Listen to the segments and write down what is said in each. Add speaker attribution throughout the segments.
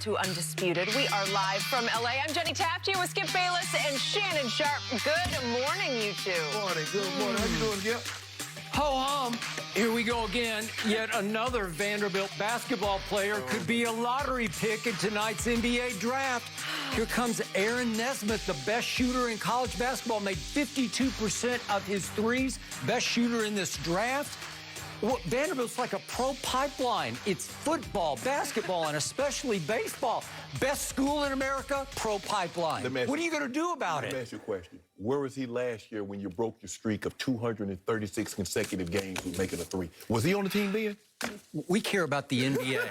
Speaker 1: to Undisputed. We are live from LA. I'm Jenny Taft here with Skip Bayless and Shannon Sharp. Good morning, you two.
Speaker 2: Morning, good morning. How you doing, Skip?
Speaker 3: Ho-hum, here we go again. Yet another Vanderbilt basketball player could be a lottery pick in tonight's NBA draft. Here comes Aaron Nesmith, the best shooter in college basketball, made 52% of his threes, best shooter in this draft. Well, Vanderbilt's like a pro pipeline. It's football, basketball, and especially baseball. Best school in America, pro pipeline. What are you going to do about it?
Speaker 2: Let me ask you a question. Where was he last year when you broke your streak of 236 consecutive games with making a three? Was he on the team then?
Speaker 3: We care about the NBA.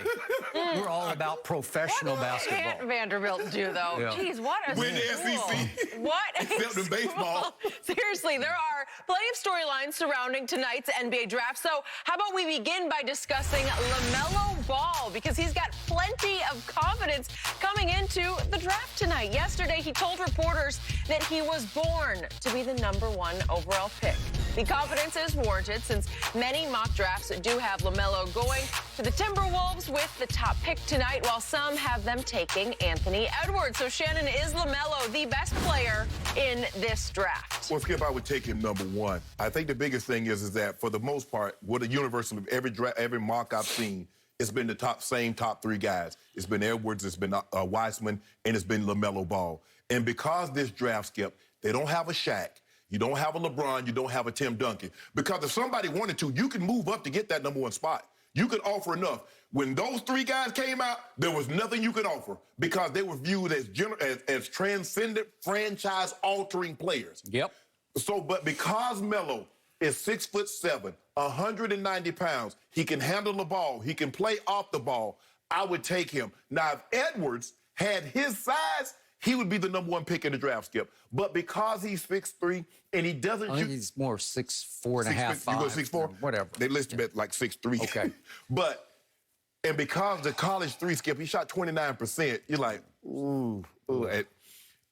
Speaker 3: We're all about professional basketball.
Speaker 1: What can't Vanderbilt do, though?
Speaker 3: Yeah.
Speaker 1: Jeez, what a
Speaker 2: Win the
Speaker 1: school.
Speaker 2: SEC.
Speaker 1: What a
Speaker 2: Except in baseball.
Speaker 1: Seriously, there are plenty of storylines surrounding tonight's NBA draft. So how about we begin by discussing LaMelo Ball, because he's got plenty of confidence coming into the draft tonight. Yesterday, he told reporters that he was born to be the #1 overall pick. The confidence is warranted since many mock drafts do have LaMelo going to the Timberwolves with the top pick tonight, while some have them taking Anthony Edwards. So, Shannon, is LaMelo the best player in this draft?
Speaker 2: Well, Skip, I would take him #1. I think the biggest thing is that for the most part, what the universal of every mock I've seen, it's been the same top three guys. It's been Edwards, it's been Wiseman, and it's been LaMelo Ball. And because this draft, Skip, they don't have a Shaq. You don't have a LeBron. You don't have a Tim Duncan. Because if somebody wanted to, you can move up to get that #1 spot. You could offer enough. When those three guys came out, there was nothing you could offer because they were viewed as transcendent, franchise-altering players.
Speaker 3: Yep.
Speaker 2: So, but because Melo is 6'7", 190 pounds, he can handle the ball, he can play off the ball, I would take him. Now, if Edwards had his size, he would be the #1 pick in the draft, Skip. But because he's 6'3", and he doesn't
Speaker 3: I think he's more 6'4" and a half, 5.
Speaker 2: You go 6'4"?
Speaker 3: Whatever.
Speaker 2: They list him at like 6'3".
Speaker 3: Okay.
Speaker 2: And because the college three, Skip, he shot 29%, you're like, ooh.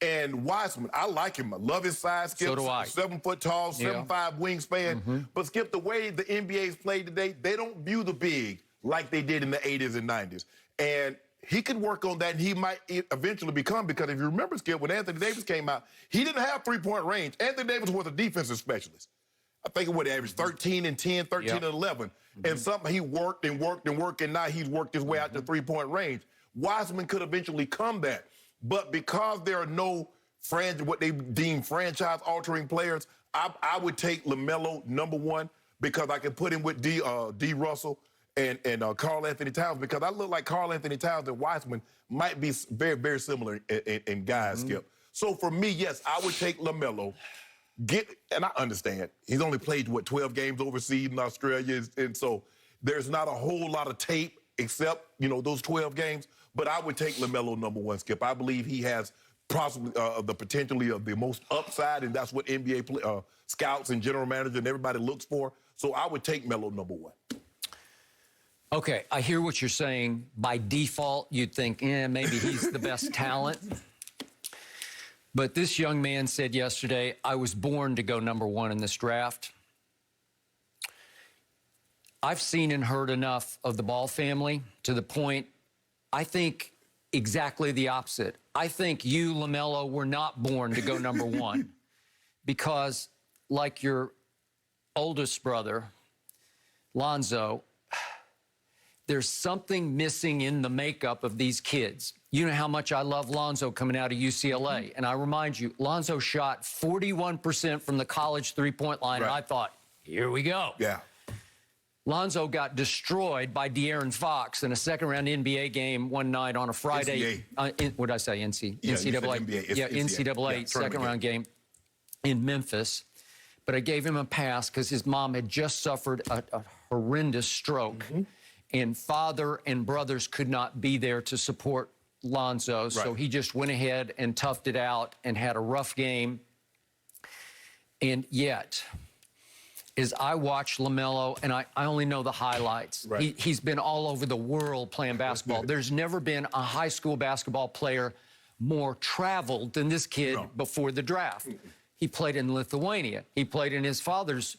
Speaker 2: And Wiseman, I like him. I love his size, Skip.
Speaker 3: So do I.
Speaker 2: 7 foot tall, 7'5" wingspan. But, Skip, the way the NBA's played today, they don't view the big like they did in the 80s and 90s. And he could work on that, and he might eventually become, because if you remember, Skip, when Anthony Davis came out, he didn't have three-point range. Anthony Davis was a defensive specialist. I think it would average 13 and 10, 13 and 11. And something he worked and worked and worked, and now he's worked his way out to three-point range. Wiseman could eventually come that. But because there are no what they deem franchise-altering players, I would take LaMelo #1 because I can put him with D. Russell and Karl Anthony Towns, because I look like Karl Anthony Towns and Wiseman might be very, very similar in guys, Skip. So for me, yes, I would take LaMelo. And I understand, he's only played, 12 games overseas in Australia, and so there's not a whole lot of tape except, those 12 games, but I would take LaMelo #1, Skip. I believe he has possibly the potentially of the most upside, and that's what NBA scouts and general manager and everybody looks for. So I would take Melo #1.
Speaker 3: Okay, I hear what you're saying. By default, you'd think, maybe he's the best talent. But this young man said yesterday, I was born to go #1 in this draft. I've seen and heard enough of the Ball family to the point, I think exactly the opposite. I think you, LaMelo, were not born to go #1 because, like your oldest brother, Lonzo, there's something missing in the makeup of these kids. You know how much I love Lonzo coming out of UCLA. And I remind you, Lonzo shot 41% from the college three-point line, and I thought, here we go.
Speaker 2: Yeah.
Speaker 3: Lonzo got destroyed by De'Aaron Fox in a second-round NBA game one night on a Friday. What did I say? NCAA. NCAA second-round game in Memphis. But I gave him a pass because his mom had just suffered a horrendous stroke. And father and brothers could not be there to support Lonzo. So he just went ahead and toughed it out and had a rough game. And yet, as I watch LaMelo, and I only know the highlights, he's been all over the world playing basketball. There's never been a high school basketball player more traveled than this kid before the draft. He played in Lithuania. He played in his father's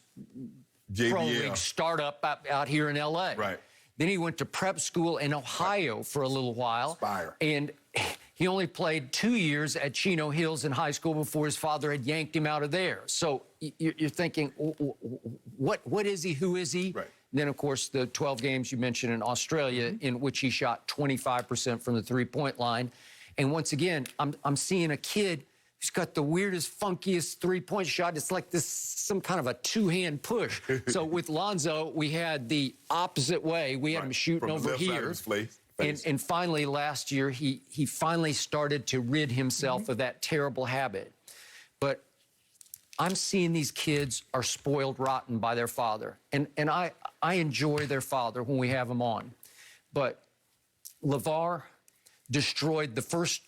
Speaker 3: pro league startup out here in L.A. Then he went to prep school in Ohio for a little while.
Speaker 2: Aspire.
Speaker 3: And he only played 2 years at Chino Hills in high school before his father had yanked him out of there. So you're thinking, what is he? Who is he?
Speaker 2: Right.
Speaker 3: Then, of course, the 12 games you mentioned in Australia, in which he shot 25% from the three-point line. And once again, I'm seeing a kid who's got the weirdest, funkiest three-point shot. It's like this, some kind of a two-hand push. So with Lonzo, we had the opposite way. We had him shooting over here. And finally, last year, he finally started to rid himself of that terrible habit. But I'm seeing these kids are spoiled rotten by their father. And I enjoy their father when we have him on. But LeVar destroyed the first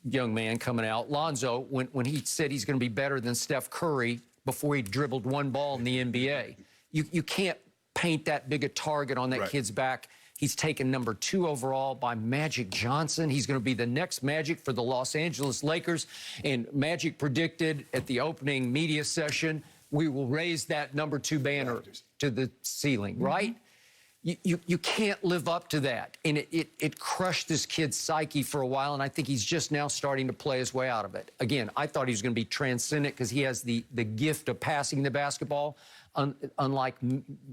Speaker 3: young man coming out, Lonzo, when he said he's going to be better than Steph Curry before he dribbled one ball in the NBA. You can't paint that big a target on that kid's back. He's taken number 2 overall by Magic Johnson. He's going to be the next Magic for the Los Angeles Lakers. And Magic predicted at the opening media session, we will raise that number 2 banner to the ceiling, right? You can't live up to that. And it crushed this kid's psyche for a while, and I think he's just now starting to play his way out of it. Again, I thought he was going to be transcendent because he has the gift of passing the basketball. Unlike,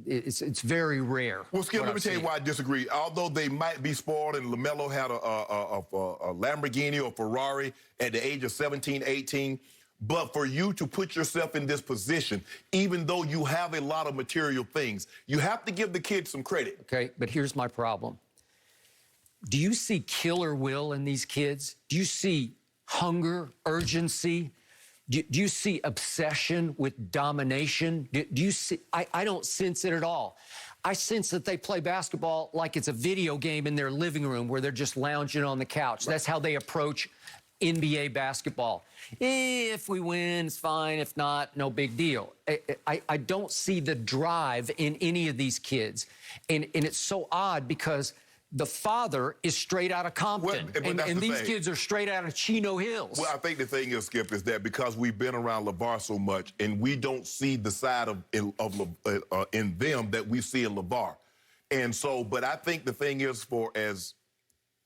Speaker 3: it's very rare.
Speaker 2: Well, Skip, let me tell you why I disagree. Although they might be spoiled, and LaMelo had a Lamborghini or Ferrari at the age of 17, 18, but for you to put yourself in this position, even though you have a lot of material things, you have to give the kid some credit.
Speaker 3: Okay, but here's my problem. Do you see killer will in these kids? Do you see hunger, urgency? Do you see obsession with domination? Do you see? I don't sense it at all. I sense that they play basketball like it's a video game in their living room where they're just lounging on the couch. That's how they approach NBA basketball. If we win, it's fine. If not, no big deal. I don't see the drive in any of these kids. And it's so odd because the father is straight out of Compton, and these kids are straight out of Chino Hills.
Speaker 2: Well, I think the thing is, Skip, is that because we've been around LeVar so much, and we don't see the side in them that we see in LeVar. And so, but I think the thing is, for as,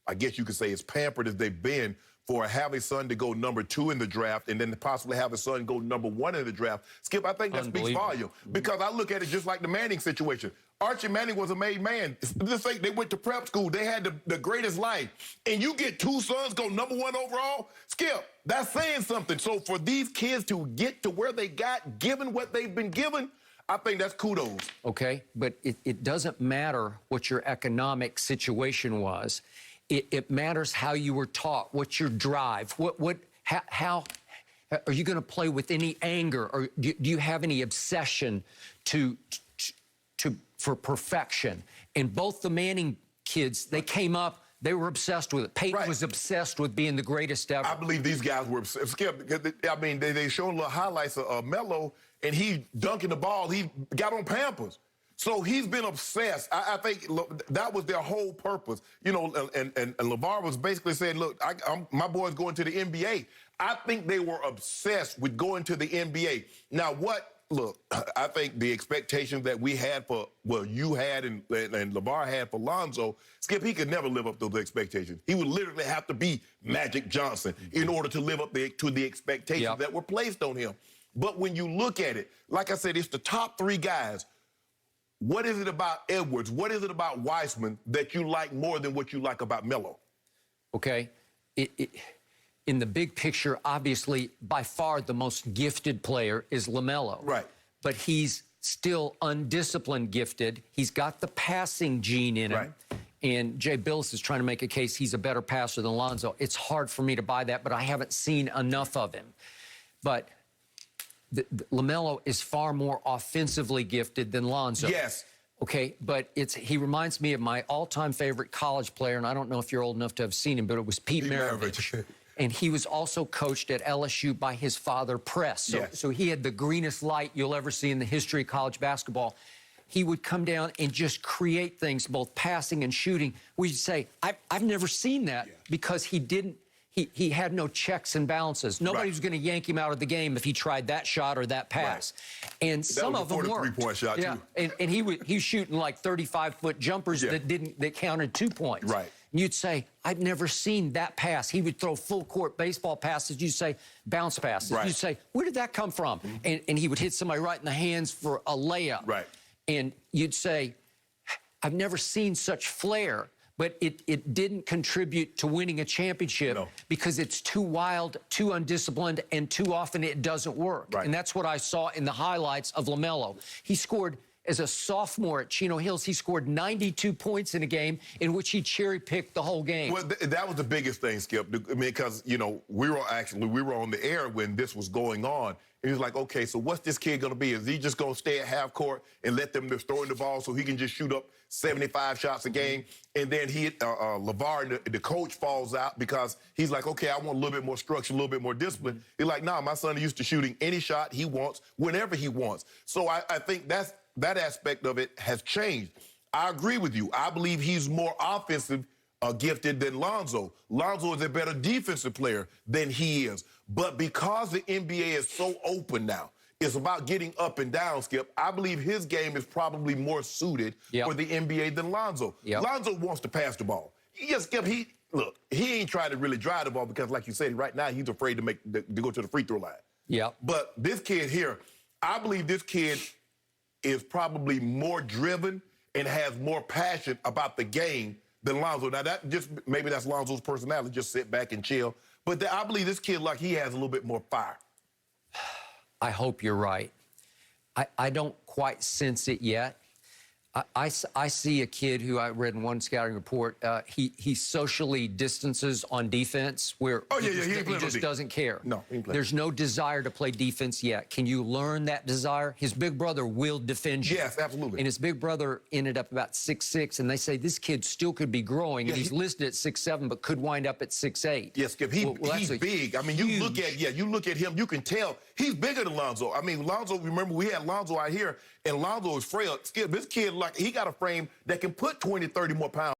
Speaker 2: I guess you could say, as pampered as they've been, for have a son to go number 2 in the draft and then to possibly have a son go number 1 in the draft, Skip, I think that speaks volume. Because I look at it just like the Manning situation. Archie Manning was a made man. They went to prep school. They had the greatest life. And you get 2 sons go number 1 overall, Skip, that's saying something. So for these kids to get to where they got, given what they've been given, I think that's kudos. Okay, but it doesn't matter what your economic situation was. It matters how you were taught, what's your drive, how are you going to play with any anger, or do you have any obsession for perfection? And both the Manning kids, they came up, they were obsessed with it. Peyton was obsessed with being the greatest ever. I believe these guys were obsessed. Skip, I mean, they showed little highlights of Melo, and he dunking the ball. He got on Pampers. So he's been obsessed. I think that was their whole purpose. You know, and LeVar was basically saying, look, my boy's going to the NBA. I think they were obsessed with going to the NBA. Now, look, I think the expectations that we had you had and LeVar had for Lonzo, Skip, he could never live up to those expectations. He would literally have to be Magic Johnson in order to live up to the expectations that were placed on him. But when you look at it, like I said, it's the top 3 guys. What is it about Edwards? What is it about Weissman that you like more than what you like about Melo? Okay. In the big picture, obviously, by far the most gifted player is LaMelo. Right. But he's still undisciplined gifted. He's got the passing gene in him. And Jay Billis is trying to make a case he's a better passer than Lonzo. It's hard for me to buy that, but I haven't seen enough of him. But LaMelo is far more offensively gifted than Lonzo. Yes. Okay, but he reminds me of my all-time favorite college player, and I don't know if you're old enough to have seen him, but it was Pete Maravich. And he was also coached at LSU by his father, Press. So he had the greenest light you'll ever see in the history of college basketball. He would come down and just create things, both passing and shooting. We'd say, I've never seen that because he
Speaker 3: he had no checks and balances. Nobody
Speaker 2: Right.
Speaker 3: was going to yank him out of the game if he tried that shot or that pass.
Speaker 2: Right.
Speaker 3: And some of them worked.
Speaker 2: Three-point shot too.
Speaker 3: And he was shooting like 35-foot jumpers that counted 2 points.
Speaker 2: Right.
Speaker 3: And you'd say, I've never seen that pass. He would throw full court baseball passes. You'd say bounce passes.
Speaker 2: Right.
Speaker 3: You'd say, where did that come from? And he would hit somebody right in the hands for a layup.
Speaker 2: Right.
Speaker 3: And you'd say, I've never seen such flair. But it didn't contribute to winning a championship because it's too wild, too undisciplined, and too often it doesn't work.
Speaker 2: Right.
Speaker 3: And that's what I saw in the highlights of LaMelo. He scored, as a sophomore at Chino Hills, he scored 92 points in a game in which he cherry-picked the whole game.
Speaker 2: Well, that was the biggest thing, Skip. I mean, because, you know, we were on the air when this was going on. And he was like, okay, so what's this kid going to be? Is he just going to stay at half court and let them just throw in the ball so he can just shoot up 75 shots a game? And then LeVar, the coach, falls out because he's like, okay, I want a little bit more structure, a little bit more discipline. He's like, nah, my son is used to shooting any shot he wants, whenever he wants. So I think that aspect of it has changed. I agree with you. I believe he's more offensive gifted than Lonzo. Lonzo is a better defensive player than he is. But because the NBA is so open now, it's about getting up and down, Skip. I believe his game is probably more suited for the NBA than Lonzo. Lonzo wants to pass the ball. Skip, he ain't trying to really drive the ball because, like you said, right now he's afraid to go to the free throw line. But this kid here, I believe this kid is probably more driven and has more passion about the game than Lonzo. Now, maybe that's Lonzo's personality, just sit back and chill. But I believe this kid, like, he has a little bit more fire.
Speaker 3: I hope you're right. I don't quite sense it yet. I see a kid who I read in one scouting report, he socially distances on defense where he just doesn't care.
Speaker 2: No, he ain't playing.
Speaker 3: There's no desire to play defense yet. Can you learn that desire? His big brother will defend you.
Speaker 2: Yes, absolutely.
Speaker 3: And his big brother ended up about 6'6", and they say this kid still could be growing. And he's listed at 6'7", but could wind up at 6'8".
Speaker 2: Yes, Skip, he's big. I mean, you look at him, you can tell he's bigger than Lonzo. I mean, Lonzo, remember, we had Lonzo out here, and Lonzo is frail. Skip, this kid, like, he got a frame that can put 20, 30 more pounds